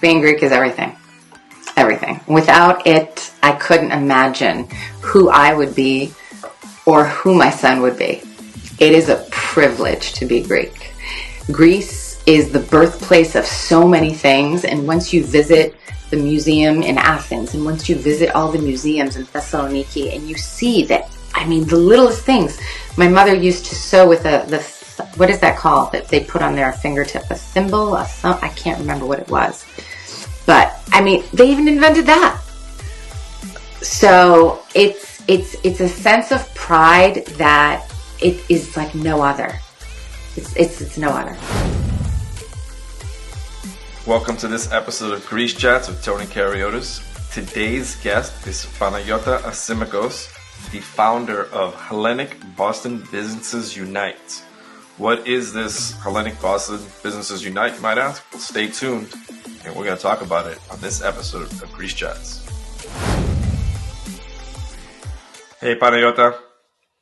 Being Greek is everything. Everything. Without it, I couldn't imagine who I would be or who my son would be. It is a privilege to be Greek. Greece is the birthplace of so many things, and once you visit the museum in Athens, and once you visit all the museums in Thessaloniki, and you see that, the littlest things. My mother used to sew with what is that called that they put on their fingertip? A thimble? I can't remember what it was. But, they even invented that. So it's a sense of pride that it is like no other. It's no other. Welcome to this episode of Greece Chats with Tony Kariotis. Today's guest is Panayiota Asimacos, the founder of Hellenic Boston Businesses Unite. What is this Hellenic Boston Businesses Unite, you might ask? Well, stay tuned, and we're going to talk about it on this episode of Greece Chats. Hey, Panayiota.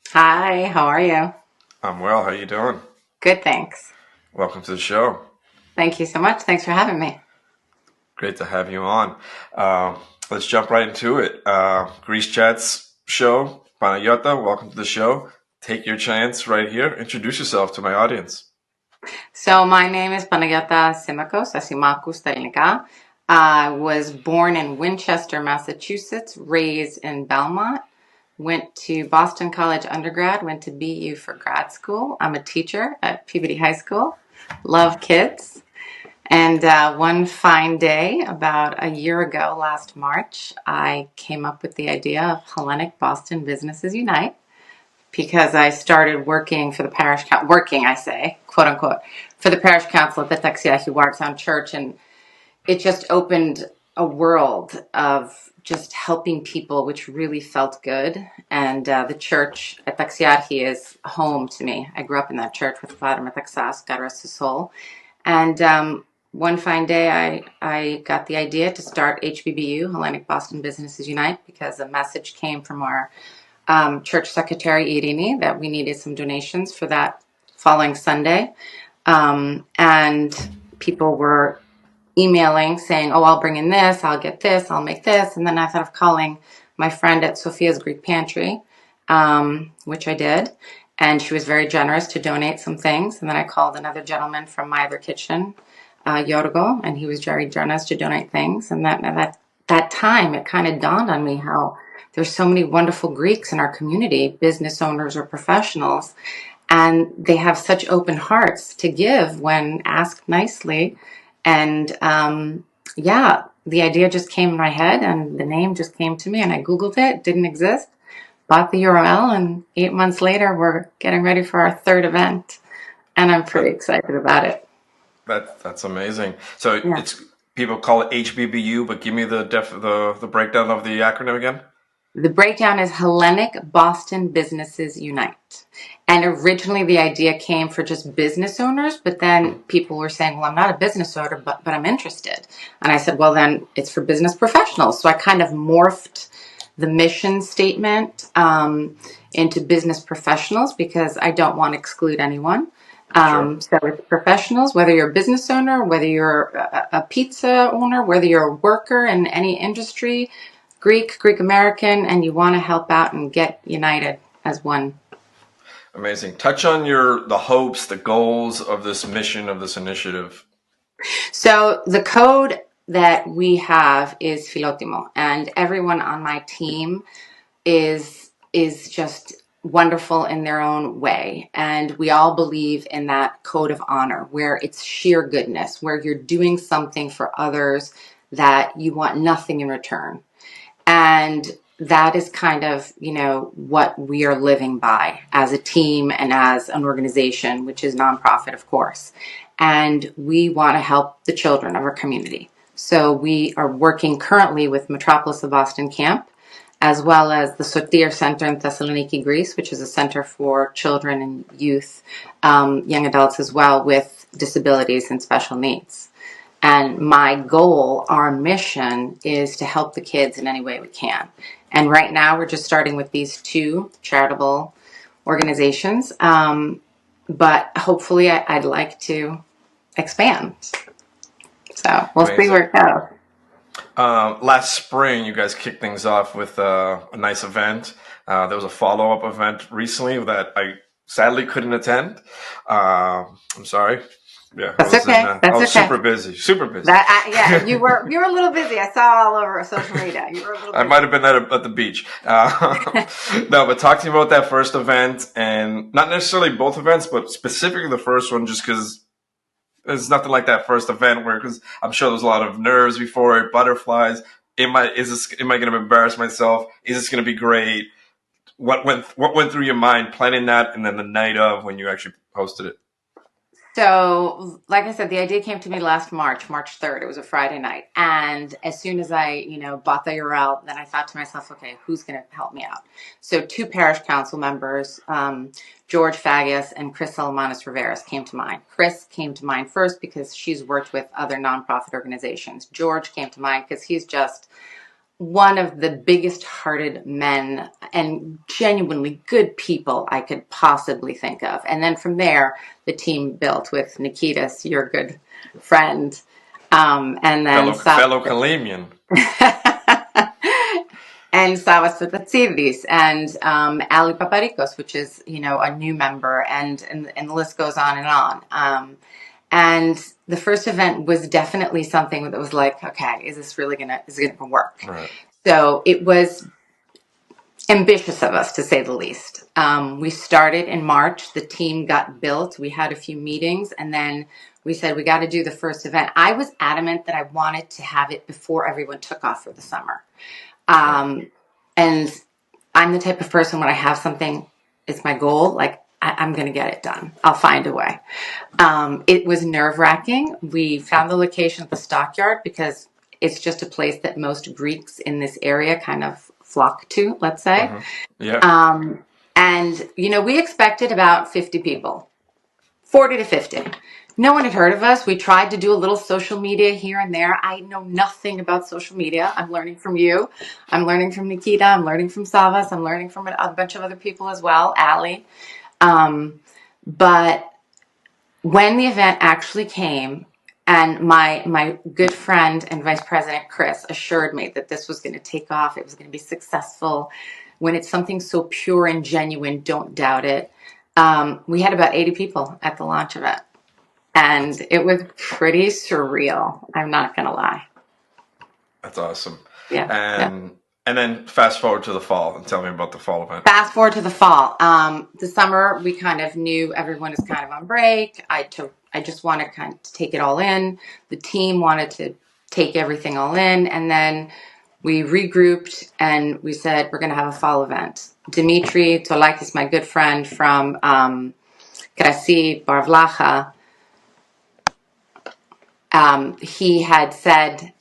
Hi, how are you? I'm well. How are you doing? Good, thanks. Welcome to the show. Thank you so much. Thanks for having me. Great to have you on. Let's jump right into it. Greece Chats show. Panayiota, welcome to the show. Take your chance right here. Introduce yourself to my audience. So my name is Panayiota Asimacos, Asimacos στα ελληνικά. I was born in Winchester, Massachusetts, raised in Belmont, went to Boston College undergrad, went to BU for grad school. I'm a teacher at Peabody High School. Love kids. And one fine day, about a year ago, last March, I came up with the idea of Hellenic Boston Businesses Unite because I started working for the parish council, quote unquote, for the parish council at the Taxiarchae Watertown Church. And it just opened a world of just helping people, which really felt good. And the church at Taxiarchae is home to me. I grew up in that church with Father Metaxas, God rest his soul. And one fine day, I got the idea to start HBBU, Hellenic Boston Businesses Unite, because a message came from our church secretary, Irini, that we needed some donations for that following Sunday. And people were emailing saying, oh, I'll bring in this, I'll get this, I'll make this. And then I thought of calling my friend at Sophia's Greek Pantry, which I did. And she was very generous to donate some things. And then I called another gentleman from my other kitchen, Yorgo, and he was very generous to donate things. And that time, it kind of dawned on me how there's so many wonderful Greeks in our community, business owners or professionals, and they have such open hearts to give when asked nicely. And the idea just came in my head and the name just came to me and I Googled it, didn't exist, bought the URL, and 8 months later, we're getting ready for our third event. And I'm pretty excited about it. That's amazing. So It's people call it HBBU, but give me the breakdown of the acronym again. The breakdown is Hellenic Boston Businesses Unite. And originally the idea came for just business owners, but then people were saying, well, I'm not a business owner, but I'm interested. And I said, well, then it's for business professionals. So I kind of morphed the mission statement into business professionals because I don't want to exclude anyone. Sure. So it's professionals, whether you're a business owner, whether you're a pizza owner, whether you're a worker in any industry, Greek American, and you want to help out and get united as one. Amazing. Touch on the hopes, the goals of this mission, of this initiative. So the code that we have is Philotimo, and everyone on my team is just wonderful in their own way. And we all believe in that code of honor where it's sheer goodness, where you're doing something for others that you want nothing in return. And that is kind of, what we are living by as a team and as an organization, which is nonprofit, of course. And we want to help the children of our community. So we are working currently with Metropolis of Boston Camp, as well as the Sotir Center in Thessaloniki, Greece, which is a center for children and youth, young adults as well, with disabilities and special needs. And my goal, our mission, is to help the kids in any way we can. And right now we're just starting with these two charitable organizations. But hopefully I'd like to expand. So we'll see where it goes. Last spring, you guys kicked things off with a nice event. There was a follow-up event recently that I sadly couldn't attend. I'm sorry. Yeah, That's okay. I was super busy. Yeah, you were a little busy. I saw all over social media. You were a little busy. I might have been at the beach. No, but talk to me about that first event, and not necessarily both events, but specifically the first one, just because there's nothing like that first event because I'm sure there's a lot of nerves before it, butterflies. Am I going to embarrass myself? Is this going to be great? What went through your mind planning that, and then the night of when you actually hosted it? So, like I said, the idea came to me last March 3rd. It was a Friday night. And as soon as I, bought the URL, then I thought to myself, okay, who's going to help me out? So 2 parish council members, George Fagias and Chris Almanis Riveras came to mind. Chris came to mind first because she's worked with other nonprofit organizations. George came to mind because he's just one of the biggest hearted men and genuinely good people I could possibly think of. And then from there, the team built with Nikitas, your good friend, and then fellow Kalemian. And Savas Tatsiris and Ali Paparikos, which is, a new member, and the list goes on and on. And the first event was definitely something that was like, okay, is it gonna work? Right. So it was ambitious of us, to say the least. We started in March. The team got built. We had a few meetings, and then we said we got to do the first event. I was adamant that I wanted to have it before everyone took off for the summer. And I'm the type of person, when I have something, it's my goal, like I'm going to get it done. I'll find a way. It was nerve-wracking. We found the location of the stockyard because it's just a place that most Greeks in this area kind of flock to, let's say. Mm-hmm. Yeah. And, we expected about 50 people, 40 to 50. No one had heard of us. We tried to do a little social media here and there. I know nothing about social media. I'm learning from you. I'm learning from Nikita. I'm learning from Savas. I'm learning from a bunch of other people as well, Ali. But when the event actually came, and my good friend and Vice President Chris assured me that this was going to take off, it was going to be successful. When it's something so pure and genuine, don't doubt it. We had about 80 people at the launch event, and it was pretty surreal. I'm not going to lie. That's awesome. Yeah. And then fast forward to the fall and tell me about the fall event. Fast forward to the fall. The summer, we kind of knew everyone is kind of on break. I just wanted kind of to take it all in. The team wanted to take everything all in. And then we regrouped and we said, we're going to have a fall event. Dimitri Tolakis, my good friend from Krasi, Barvlacha, he had said,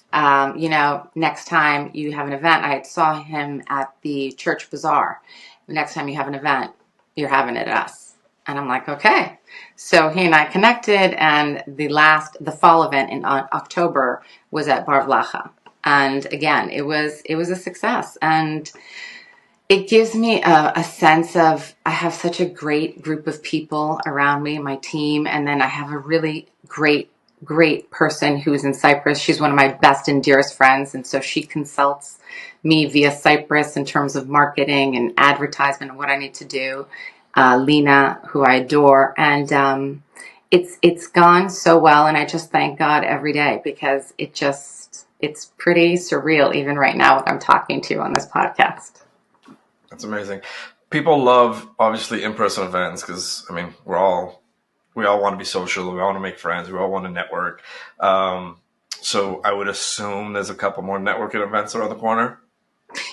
next time you have an event, I saw him at the church bazaar. The next time you have an event, you're having it at us. And I'm like, okay. So he and I connected, and the fall event in October was at Barvlacha. And again, it was a success. And it gives me a sense of, I have such a great group of people around me, my team, and then I have a really great person who's in Cyprus. She's one of my best and dearest friends, and so she consults me via Cyprus in terms of marketing and advertisement and what I need to do. Lena, who I adore, and it's gone so well, and I just thank God every day because it's pretty surreal even right now what I'm talking to on this podcast. That's amazing. People love obviously in-person events because we all want to be social. We all want to make friends. We all want to network. So I would assume there's a couple more networking events around the corner.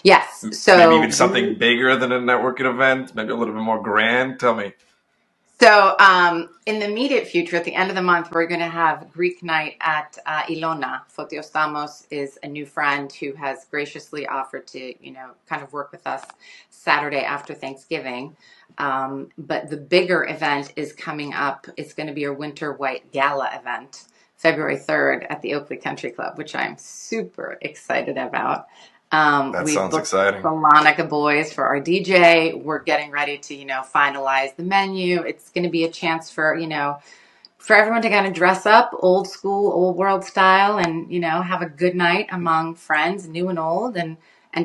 Yes. So maybe even something bigger than a networking event, maybe a little bit more grand. Tell me. So in the immediate future, at the end of the month, we're going to have Greek night at Ilona. Fotios Stamos is a new friend who has graciously offered to, kind of work with us Saturday after Thanksgiving. But the bigger event is coming up. It's going to be a Winter White Gala event, February 3rd at the Oakley Country Club, which I'm super excited about. That sounds exciting. The Lonica Boys for our DJ. We're getting ready to, finalize the menu. It's going to be a chance for for everyone to kind of dress up old school, old world style, and, have a good night among friends, new and old, and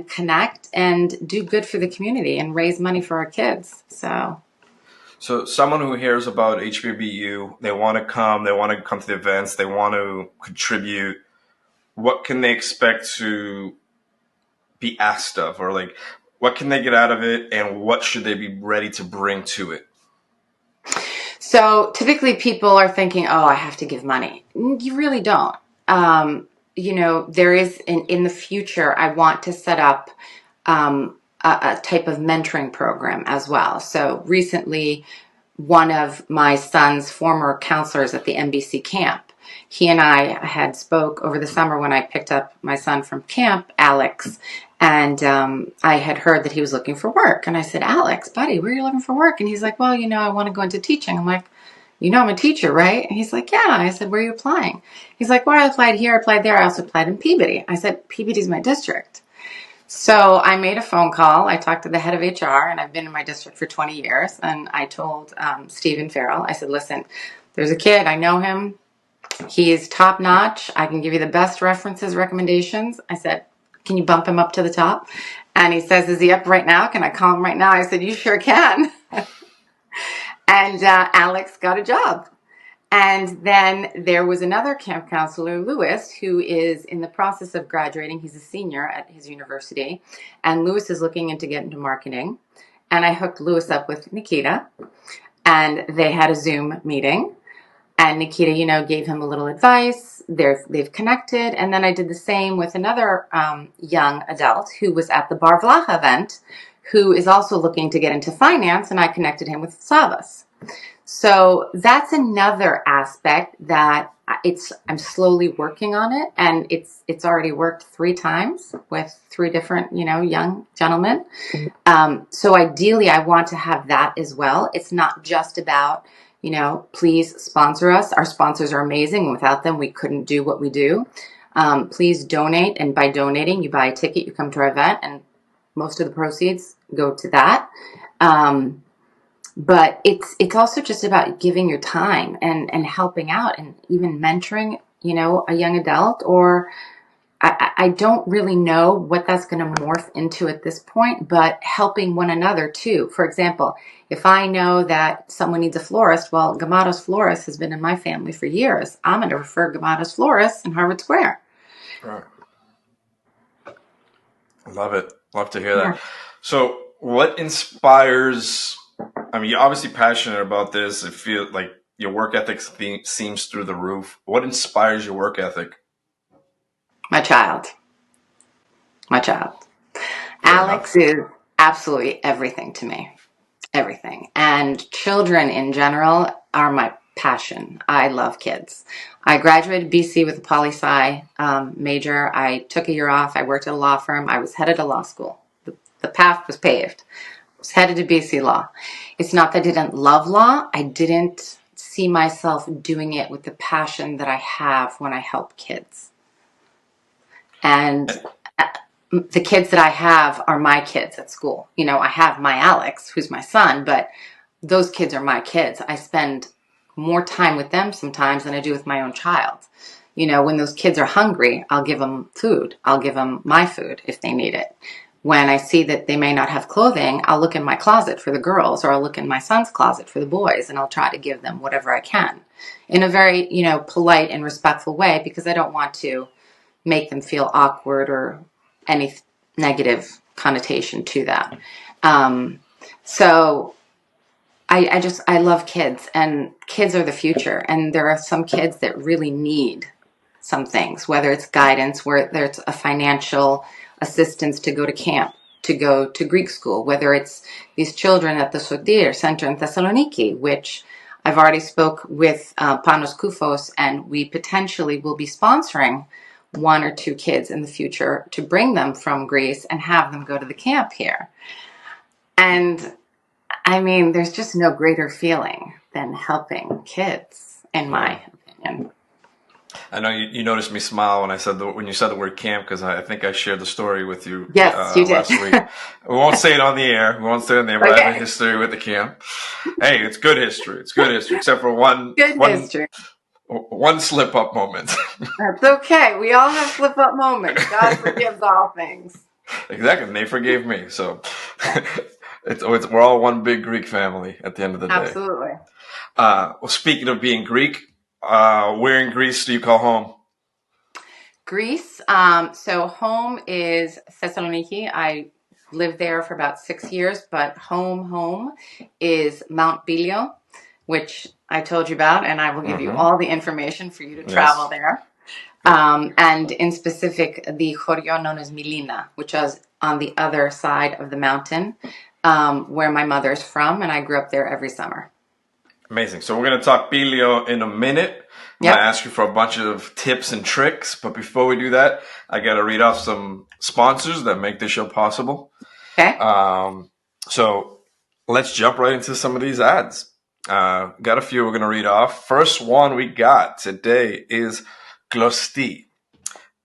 connect and do good for the community and raise money for our kids. So someone who hears about HBBU, they want to come to the events, they want to contribute. What can they expect to be asked of, or like, what can they get out of it, and what should they be ready to bring to it? So typically people are thinking, oh, I have to give money. You really don't. There is in the future, I want to set up a type of mentoring program as well. So recently, one of my son's former counselors at the NBC camp, he and I had spoke over the summer when I picked up my son from camp, Alex, and I had heard that he was looking for work. And I said, Alex, buddy, where are you looking for work? And he's like, well, I want to go into teaching. I'm like, I'm a teacher, right? And he's like, yeah. I said, where are you applying? He's like, well, I applied here, I applied there. I also applied in Peabody. I said, Peabody's my district. So I made a phone call. I talked to the head of HR, and I've been in my district for 20 years. And I told Stephen Farrell, I said, listen, there's a kid. I know him. He is top notch. I can give you the best references, recommendations. I said, can you bump him up to the top? And he says, is he up right now? Can I call him right now? I said, you sure can. And Alex got a job. And then there was another camp counselor, Lewis, who is in the process of graduating. He's a senior at his university. And Lewis is looking to get into marketing. And I hooked Lewis up with Nikita. And they had a Zoom meeting. And Nikita, gave him a little advice. They've connected. And then I did the same with another young adult who was at the Bar Vlacha event, who is also looking to get into finance. And I connected him with Savas. So that's another aspect that I'm slowly working on it, and it's already worked 3 times with 3 different, young gentlemen. So ideally I want to have that as well. It's not just about, please sponsor us. Our sponsors are amazing. Without them, we couldn't do what we do. Please donate. And by donating, you buy a ticket, you come to our event, and most of the proceeds go to that. But it's also just about giving your time and helping out and even mentoring, a young adult, or I don't really know what that's going to morph into at this point, but helping one another too. For example, if I know that someone needs a florist, well, Gamados Florist has been in my family for years. I'm going to refer Gamados Florist in Harvard Square. Right. Love it. Love to hear that. So what inspires... you're obviously passionate about this. I feel like your work ethic seems through the roof. What inspires your work ethic? My child. Alex is absolutely everything to me. Everything. And children in general are my passion. I love kids. I graduated BC with a poli-sci major. I took a year off. I worked at a law firm. I was headed to law school. The path was paved. Was headed to BC Law. It's not that I didn't love law. I didn't see myself doing it with the passion that I have when I help kids. And the kids that I have are my kids at school. I have my Alex, who's my son, but those kids are my kids. I spend more time with them sometimes than I do with my own child. When those kids are hungry, I'll give them food. I'll give them my food if they need it. When I see that they may not have clothing, I'll look in my closet for the girls, or I'll look in my son's closet for the boys, and I'll try to give them whatever I can in a very, polite and respectful way, because I don't want to make them feel awkward or any negative connotation to that. So I love kids, and kids are the future. And there are some kids that really need some things, whether it's guidance, whether it's a financial assistance to go to camp, to go to Greek school, whether it's these children at the Sotir Center in Thessaloniki, which I've already spoke with Panos Koufos, and we potentially will be sponsoring 1 or 2 kids in the future to bring them from Greece and have them go to the camp here. And there's just no greater feeling than helping kids, in my opinion. I know you noticed me smile when when you said the word camp, because I think I shared the story with you Yes, you did. last week. We won't say it on the air. We won't say it on the air, but I have a Okay. history with the camp. Hey, it's good history. It's good history, except for Good history. one slip up moment. That's okay. We all have slip up moments. God forgives all things. Exactly. And they forgave me. So Yeah, we're all one big Greek family at the end of the day. absolutely. Well, speaking of being Greek, where in Greece do you call home? Greece. So home is Thessaloniki. I lived there for about 6 years, but home is Mount Bilio, which I told you about, and I will give you all the information for you to travel Yes. there. Good. And in specific, the Chorion known as Milina, which is on the other side of the mountain, where my mother's from, and I grew up there every summer. Amazing. So we're going to talk Bilio in a minute. I'm going to Yep. ask you for a bunch of tips and tricks. But before we do that, I got to read off some sponsors that make this show possible. Okay. So let's jump right into some of these ads. Got a few we're going to read off. First one we got today is Glosti.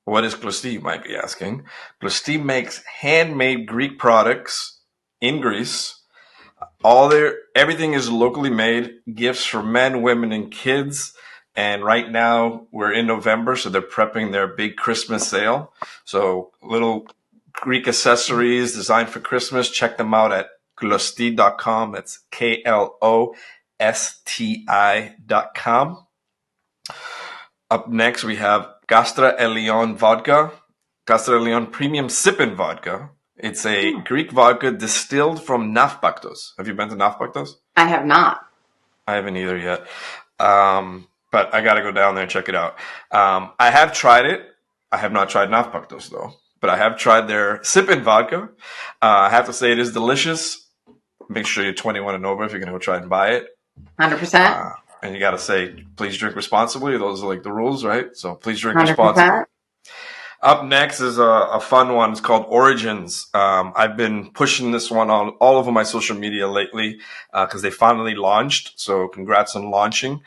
What is Glosti, you might be asking? Glosti makes handmade Greek products in Greece. Everything is locally made, gifts for men, women, and kids. And right now we're in November, so they're prepping their big Christmas sale. So little Greek accessories designed for Christmas. Check them out at glosti.com. That's KLOSTI.com. Up next, we have Gastra Elion Vodka, Gastra Elion Premium Sippin' Vodka. It's a Greek vodka distilled from Nafpaktos. Have you been to Nafpaktos? I have not. I haven't either yet. But I got to go down there and check it out. I have tried it. I have not tried Nafpaktos, though. But I have tried their Sippin' Vodka. I have to say it is delicious. Make sure you're 21 and over if you're going to go try and buy it. 100%. And you got to say, please drink responsibly. Those are like the rules, right? So please drink 100%. responsibly. Up next is a fun one. It's called Origins. I've been pushing this one on all over my social media lately because they finally launched. So congrats on launching.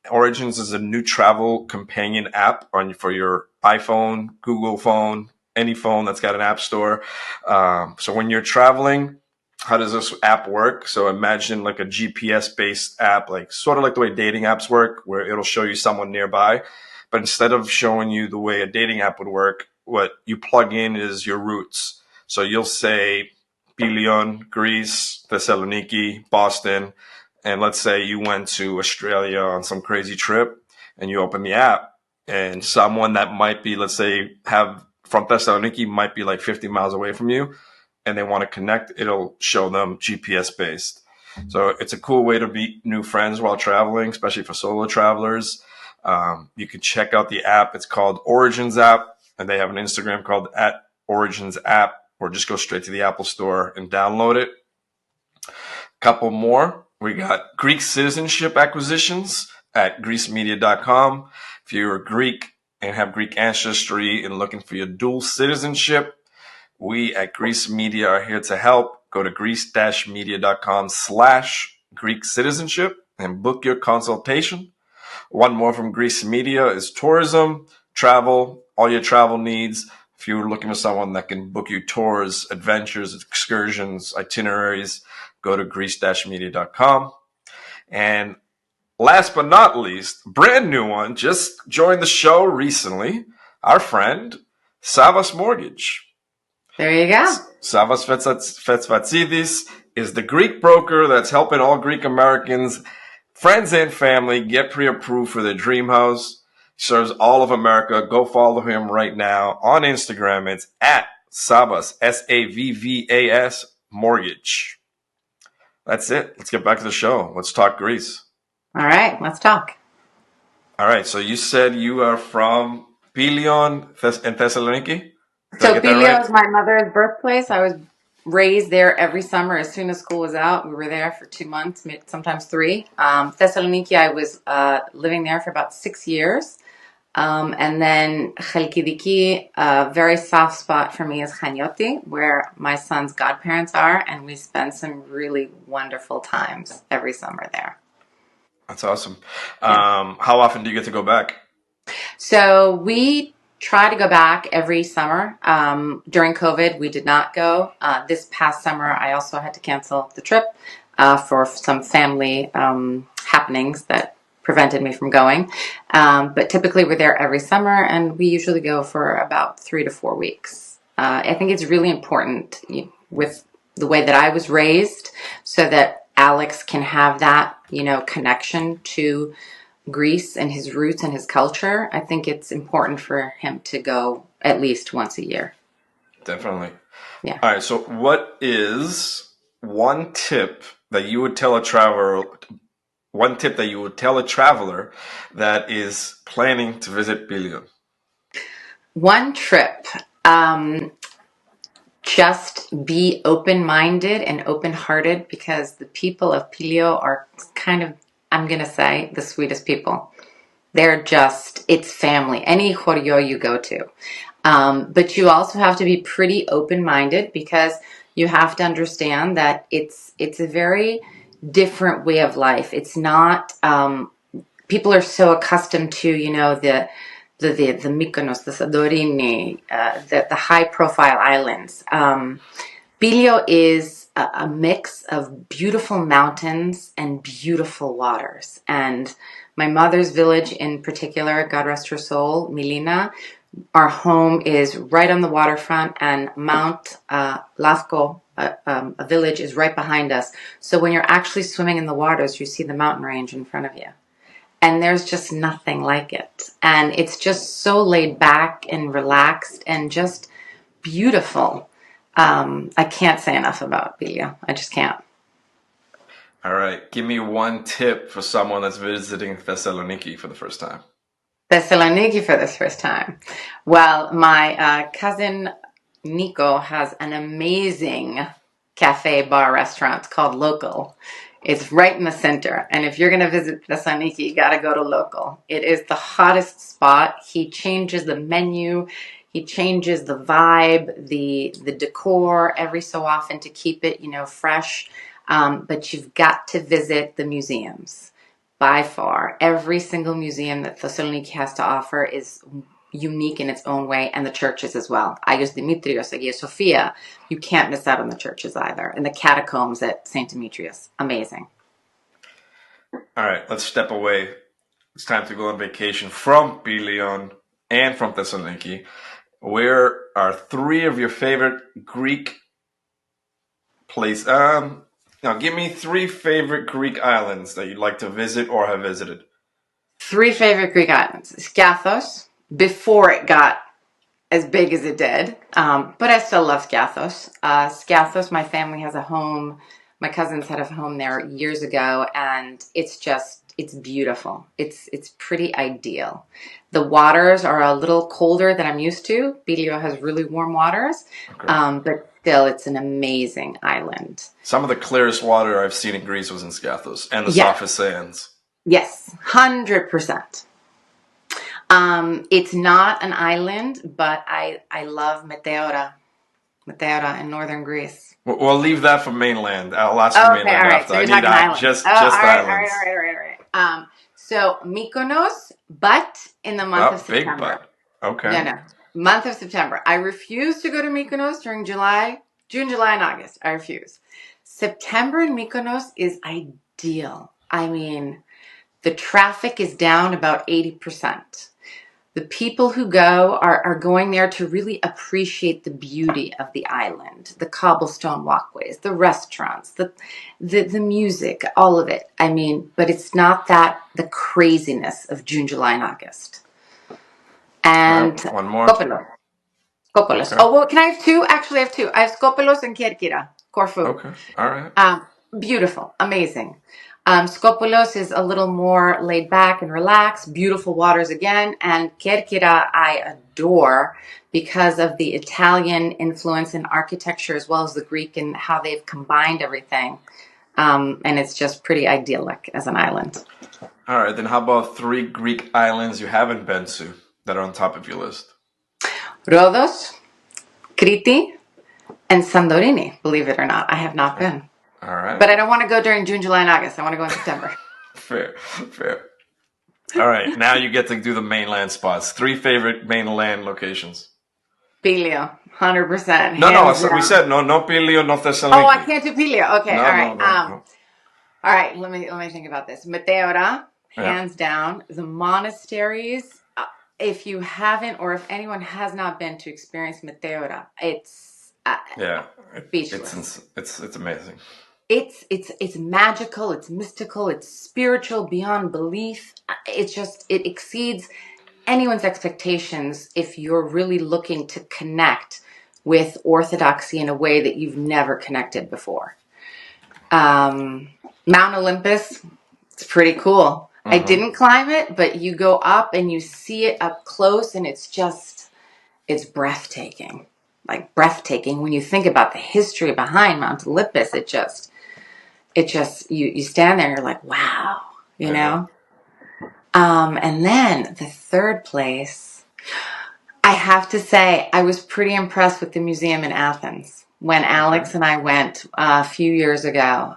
Origins is a new travel companion app for your iPhone, Google phone, any phone that's got an app store. So when you're traveling, how does this app work? So imagine like a GPS based app, like sort of like the way dating apps work, where it'll show you someone nearby. But instead of showing you the way a dating app would work, what you plug in is your routes. So you'll say Pilion, Greece, Thessaloniki, Boston. And let's say you went to Australia on some crazy trip and you open the app and someone that might be, let's say, from Thessaloniki might be like 50 miles away from you and they want to connect, it'll show them GPS based. So it's a cool way to meet new friends while traveling, especially for solo travelers. You can check out the app. It's called Origins app, and they have an Instagram called @Origins app, or just go straight to the Apple Store and download it. Couple more. We got Greek citizenship acquisitions at greecemedia.com. If you're Greek and have Greek ancestry and looking for your dual citizenship, we at Greece Media are here to help. Go to greece-media.com/Greek citizenship and book your consultation. One more from Greece Media is tourism, travel, all your travel needs. If you're looking for someone that can book you tours, adventures, excursions, itineraries, go to greece-media.com. And last but not least, brand new one, just joined the show recently, our friend, Savas Mortgage. There you go. Savas Fetsvatsidis is the Greek broker that's helping all Greek Americans, friends and family, get pre-approved for their dream house. He serves all of America. Go follow him right now on Instagram. It's @Savas, SAVVAS Mortgage. That's it. Let's get back to the show. Let's talk Greece. All right, let's talk. All right. So you said you are from Pilion in Thessaloniki? Did I So get that Bilio right? is my mother's birthplace. I was raised there every summer. As soon as school was out, we were there for 2 months, sometimes 3. Thessaloniki, I was living there for about 6 years. And then Chalkidiki, a very soft spot for me is Chanioti, where my son's godparents are, and we spend some really wonderful times every summer there. That's awesome. Yeah. How often do you get to go back? So we try to go back every summer. During COVID, we did not go. This past summer, I also had to cancel the trip for some family happenings that prevented me from going. But typically, we're there every summer, and we usually go for about 3 to 4 weeks. I think it's really important with the way that I was raised, so that Alex can have that, connection to Greece and his roots and his culture. I think it's important for him to go at least once a year. Definitely. Yeah. All right. So, what is one tip that you would tell a traveler? One tip that you would tell a traveler that is planning to visit Pilion? One trip. Just be open-minded and open-hearted, because the people of Pilio are kind of, I'm going to say, the sweetest people. They're just, it's family. Any choreo you go to. But you also have to be pretty open-minded, because you have to understand that it's a very different way of life. It's not, people are so accustomed to, the Mykonos, the Santorini, the high-profile islands. Bilio is a mix of beautiful mountains and beautiful waters. And my mother's village in particular, God rest her soul, Milina, our home is right on the waterfront, and Mount Lasco, a village, is right behind us. So when you're actually swimming in the waters, you see the mountain range in front of you. And there's just nothing like it. And it's just so laid back and relaxed and just beautiful. I can't say enough about Bilio. I just can't. All right. Give me one tip for someone that's visiting Thessaloniki for the first time. Thessaloniki for the first time. Well, my cousin Nico has an amazing cafe bar restaurant called Local. It's right in the center. And if you're going to visit Thessaloniki, you got to go to Local. It is the hottest spot. He changes the menu. He changes the vibe, the decor every so often to keep it, fresh. But you've got to visit the museums. By far, every single museum that Thessaloniki has to offer is unique in its own way, and the churches as well. Agios Dimitrios, Hagia Sophia. You can't miss out on the churches either. And the catacombs at St. Demetrius. Amazing. All right, let's step away. It's time to go on vacation from Pilion and from Thessaloniki. Where are 3 of your favorite Greek places? Now, give me 3 favorite Greek islands that you'd like to visit or have visited. 3 favorite Greek islands. Skiathos, before it got as big as it did. But I still love Skiathos. Skiathos, my family has a home. My cousins had a home there years ago, and it's beautiful. It's pretty ideal. The waters are a little colder than I'm used to. Bilio has really warm waters, okay. But still, it's an amazing island. Some of the clearest water I've seen in Greece was in Skiathos, and the softest sands. Yes, 100%. It's not an island, but I love Meteora in northern Greece. We'll leave that for mainland. I'll ask for mainland after. So I need islands. just islands. All right. So Mykonos, but in the month of September. Big but. Okay. No. Month of September. I refuse to go to Mykonos during June, July, and August. I refuse. September in Mykonos is ideal. I mean, the traffic is down about 80%. The people who go are going there to really appreciate the beauty of the island, the cobblestone walkways, the restaurants, the music, all of it. I mean, but it's not the craziness of June, July, and August. And one more. Skopelos. Okay. Oh, well, can I have 2? Actually, I have 2. I have Skopelos and Kerkira, Corfu. Okay. All right. Beautiful. Amazing. Skopelos is a little more laid back and relaxed, beautiful waters again, and Kerkira I adore because of the Italian influence in architecture as well as the Greek and how they've combined everything. And it's just pretty idyllic as an island. All right, then how about 3 Greek islands you haven't been to that are on top of your list? Rhodos, Crete, and Santorini, believe it or not. I have not been. All right. But I don't want to go during June, July, and August. I want to go in September. Fair. All right, now you get to do the mainland spots. 3 favorite mainland locations. Pilio, 100%. No, Hands we down. said no Pilio, no Oh, I Thessaloniki. can't do Pilio. Okay, all right. No. All right, let me think about this. Meteora, Yeah. hands down. The monasteries, if you haven't or if anyone has not been to experience Meteora, it's speechless. It's amazing. It's magical, it's mystical, it's spiritual beyond belief. It exceeds anyone's expectations if you're really looking to connect with Orthodoxy in a way that you've never connected before. Mount Olympus, it's pretty cool. I didn't climb it, but you go up and you see it up close, and it's breathtaking. Like breathtaking when you think about the history behind Mount Olympus. You stand there and you're like, wow, you know? And then the third place, I have to say, I was pretty impressed with the museum in Athens when Alex and I went a few years ago.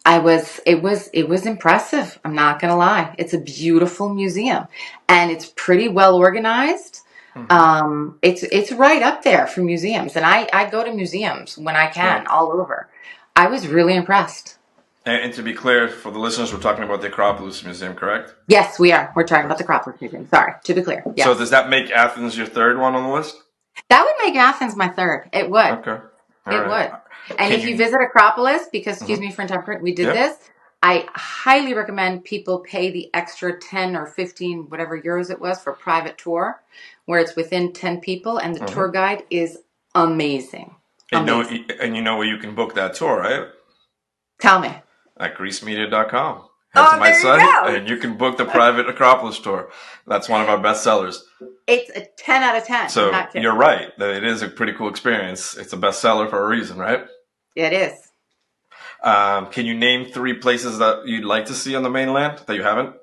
It was impressive. I'm not going to lie. It's a beautiful museum and it's pretty well organized. It's right up there for museums. And I go to museums when I can all over. I was really impressed. And to be clear, for the listeners, we're talking about the Acropolis Museum, correct? Yes, we are. We're talking about the Acropolis Museum. Sorry, to be clear. Yes. So does that make Athens your third one on the list? That would make Athens my third. It would. Okay. It would. And if you visit Acropolis, because, excuse me for interrupting, we did this, I highly recommend people pay the extra 10 or 15, whatever euros it was, for a private tour, where it's within 10 people, and the tour guide is amazing. And you know where you can book that tour, right? Tell me. At greecemedia.com. Head to my site, and you can book the private Acropolis tour. That's one of our best sellers. It's a 10 out of 10. So you're right. That it is a pretty cool experience. It's a bestseller for a reason, right? It is. Can you name 3 places that you'd like to see on the mainland that you haven't?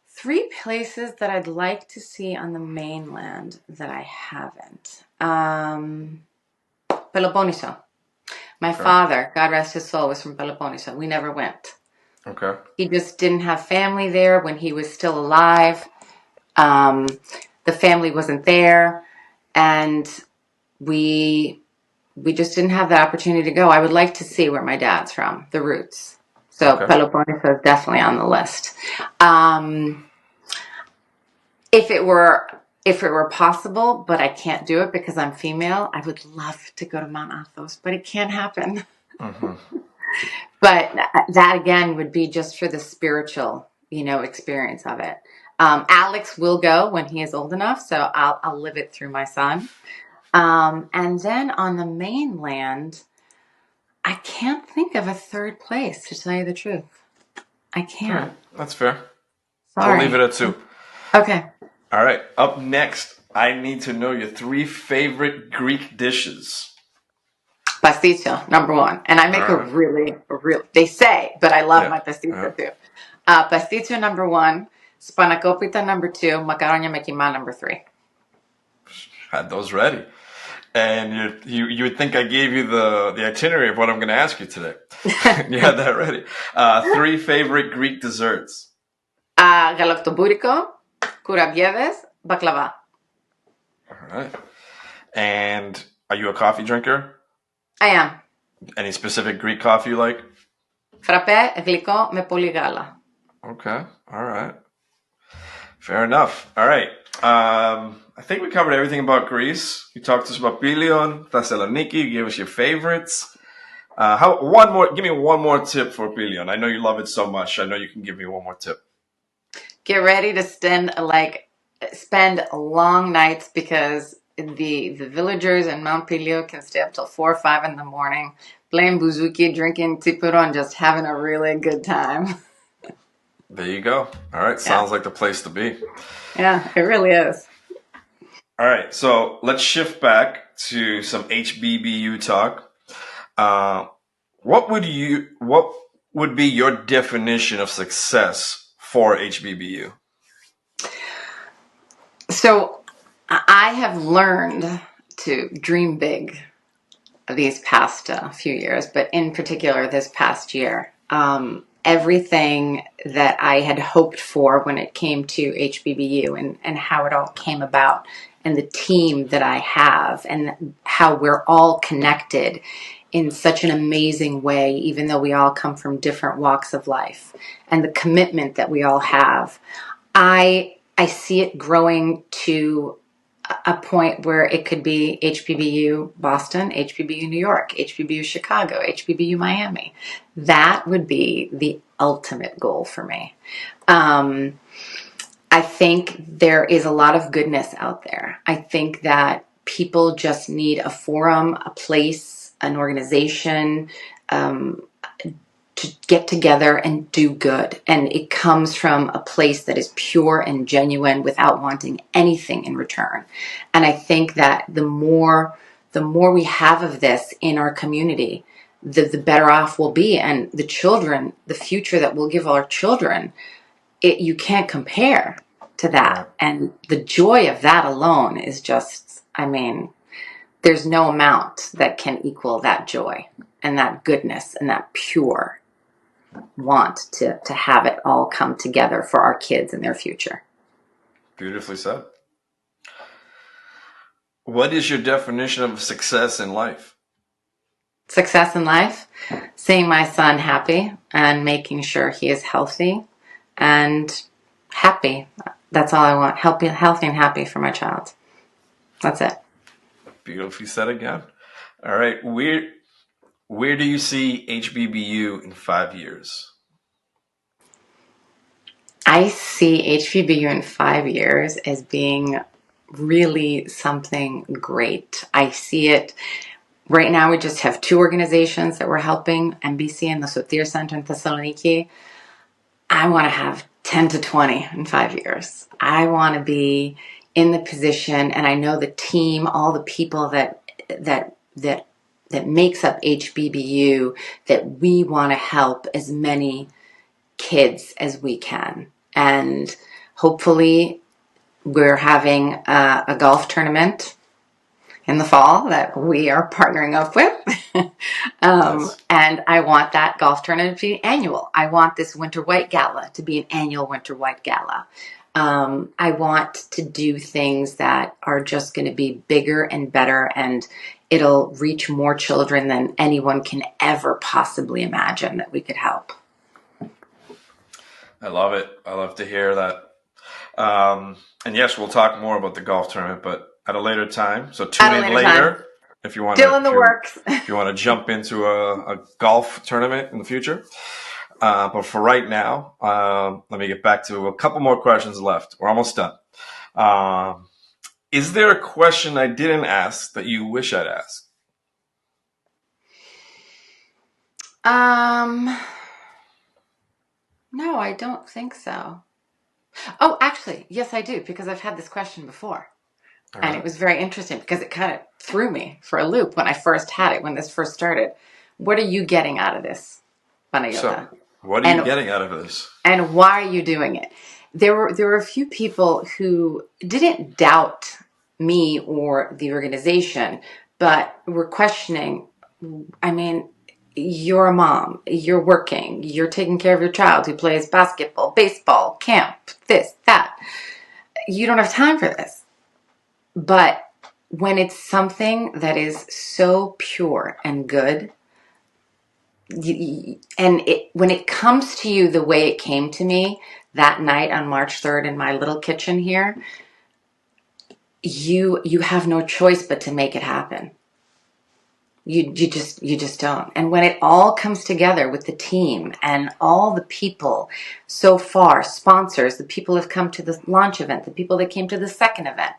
3 places that I'd like to see on the mainland that I haven't. Peloponneso. My father, God rest his soul, was from Peloponneso. We never went. Okay. He just didn't have family there when he was still alive. The family wasn't there, and we just didn't have the opportunity to go. I would like to see where my dad's from, the roots. So Peloponneso is definitely on the list. If it were possible, but I can't do it because I'm female, I would love to go to Mount Athos, but it can't happen. But that again would be just for the spiritual, experience of it. Alex will go when he is old enough, so I'll live it through my son. And then on the mainland, I can't think of a third place, to tell you the truth. I can't. Right. That's fair. Sorry. I'll leave it at 2. Okay. All right. Up next, I need to know your 3 favorite Greek dishes. Pasticcio, number 1. And I make a really, they say, but I love my pasticcio too. Pasticcio, number 1. Spanakopita, number 2. Macaronia mekima, number 3. Had those ready. And you would think I gave you the itinerary of what I'm going to ask you today. You had that ready. 3 favorite Greek desserts. Galaktobouriko, kourabiedes, baklava. All right. And are you a coffee drinker? I am. Any specific Greek coffee you like? Frappé, γλυκό, με πολύ γάλα. Okay. All right. Fair enough. All right. I think we covered everything about Greece. You talked to us about Pilion, Thessaloniki. You gave us your favorites. Give me one more tip for Pilion. I know you love it so much. I know you can give me one more tip. Get ready to spend long nights, because the villagers in Mount Pilio can stay up till 4 or 5 in the morning, playing bouzouki, drinking tipuro, and just having a really good time. There you go. All right. Sounds like the place to be. Yeah, it really is. All right. So let's shift back to some HBBU talk. What would be your definition of success for HBBU? So I have learned to dream big these past few years, but in particular this past year. everything that I had hoped for when it came to HBBU and how it all came about, and the team that I have, and how we're all connected in such an amazing way, even though we all come from different walks of life, and the commitment that we all have. I see it growing to a point where it could be HBBU Boston, HBBU New York, HBBU Chicago, HBBU Miami. That would be the ultimate goal for me. I think there is a lot of goodness out there. I think that people just need a forum, a place, an organization, to get together and do good. And it comes from a place that is pure and genuine without wanting anything in return. And I think that the more we have of this in our community, the better off we'll be. And the children, the future that we'll give our children, you can't compare to that. And the joy of that alone is just, there's no amount that can equal that joy and that goodness and that pure want to have it all come together for our kids and their future. Beautifully said. What is your definition of success in life? Success in life? Seeing my son happy and making sure he is healthy and happy. That's all I want. Healthy and happy for my child. That's it. Beautifully said again. All right. Where do you see HBBU in 5 years? I see HBBU in 5 years as being really something great. I see it right now. We just have 2 organizations that we're helping, MBC and the Sotir Center in Thessaloniki. I want to have 10 to 20 in 5 years. I want to be in the position, and I know the team, all the people that makes up HBBU, that we want to help as many kids as we can. And hopefully we're having a golf tournament in the fall that we are partnering up with. Nice. And I want that golf tournament to be annual. I want this Winter White Gala to be an annual Winter White Gala. I want to do things that are just going to be bigger and better, and it'll reach more children than anyone can ever possibly imagine that we could help. I love it. I love to hear that. And yes, we'll talk more about the golf tournament, but at a later time. So tune in later if you want Still in the works. If you want to jump into a golf tournament in the future. But for right now, let me get back to a couple more questions left. We're almost done. Is there a question I didn't ask that you wish I'd asked? No, I don't think so. Oh, actually, yes, I do, because I've had this question before. Right. And it was very interesting because it kind of threw me for a loop when I first had it, when this first started. What are you getting out of this, Panayiota? So, what are you getting out of this? And why are you doing it? There were a few people who didn't doubt me or the organization, but were questioning. You're a mom, you're working, you're taking care of your child who plays basketball, baseball, camp, this, that. You don't have time for this. But when it's something that is so pure and good, when it comes to you the way it came to me that night on March 3rd in my little kitchen here, you have no choice but to make it happen. You just don't. And when it all comes together with the team and all the people so far, sponsors, the people who have come to the launch event, the people that came to the second event,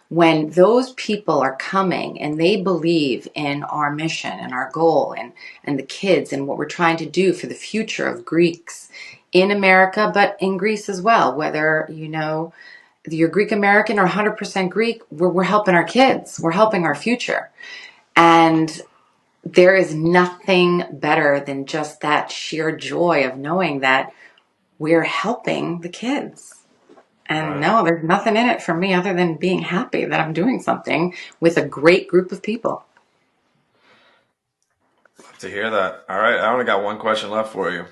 when those people are coming and they believe in our mission and our goal and the kids and what we're trying to do for the future of Greeks in America, but in Greece as well, whether, you're Greek American or 100% Greek, we're helping our kids. We're helping our future. And there is nothing better than just that sheer joy of knowing that we're helping the kids. And no, there's nothing in it for me other than being happy that I'm doing something with a great group of people. Love to hear that. All right, I only got one question left for you.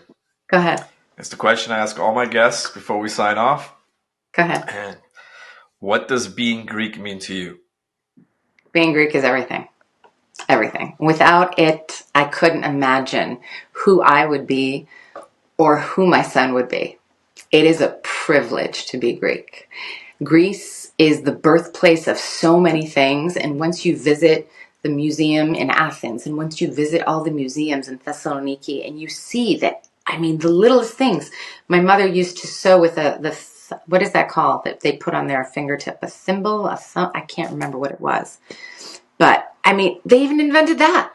Go ahead. It's the question I ask all my guests before we sign off. Go ahead. And what does being Greek mean to you? Being Greek is everything. Everything. Without it, I couldn't imagine who I would be or who my son would be. It is a privilege to be Greek. Greece is the birthplace of so many things, and once you visit the museum in Athens, and once you visit all the museums in Thessaloniki, and you see that, the littlest things. My mother used to sew with what is that called that they put on their fingertip? A thimble? I can't remember what it was. But, they even invented that.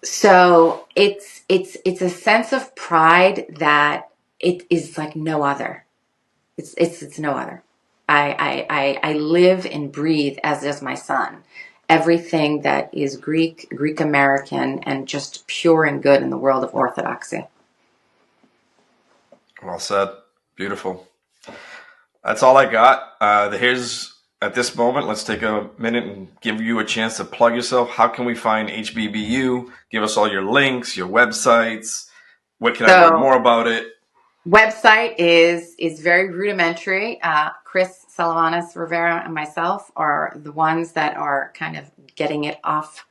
So it's a sense of pride that it is like no other. It's no other. I live and breathe, as does my son, everything that is Greek American, and just pure and good in the world of Orthodoxy. Well said. Beautiful. That's all I got. Here's, at this moment, let's take a minute and give you a chance to plug yourself. How can we find HBBU? Give us all your links, your websites. What can I learn more about it? Website is very rudimentary. Chris Salavanis Rivera and myself are the ones that are kind of getting it off.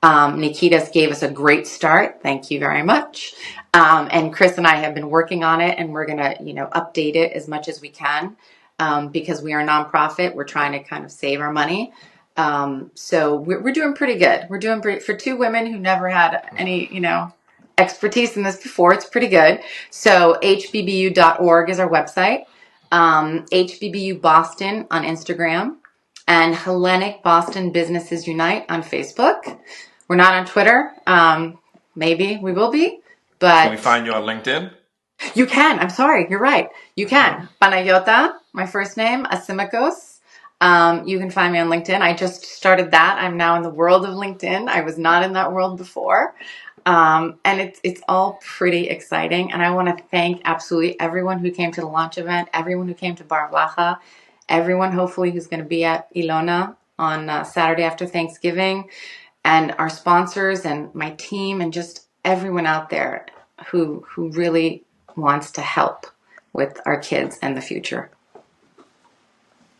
Nikitas gave us a great start. Thank you very much. And Chris and I have been working on it, and we're going to, update it as much as we can, because we are a nonprofit. We're trying to kind of save our money. So we're doing pretty good. We're doing pretty, for two women who never had any, expertise in this before. It's pretty good. So hbbu.org is our website. HBBU Boston on Instagram, and Hellenic Boston Businesses Unite on Facebook. We're not on Twitter. Maybe we will be, but can we find you on LinkedIn? You can. I'm sorry. You're right. You can. Panayiota, my first name, Asimacos. You can find me on LinkedIn. I just started that. I'm now in the world of LinkedIn. I was not in that world before. And it's all pretty exciting. And I want to thank absolutely everyone who came to the launch event, everyone who came to Bar Vlacha, everyone hopefully who's going to be at Ilona on Saturday after Thanksgiving, and our sponsors and my team, and just everyone out there who really wants to help with our kids and the future.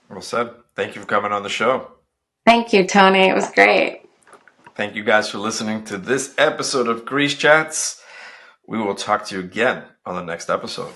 Well said. Thank you for coming on the show. Thank you, Tony. It was great. Thank you guys for listening to this episode of Greece Chats. We will talk to you again on the next episode.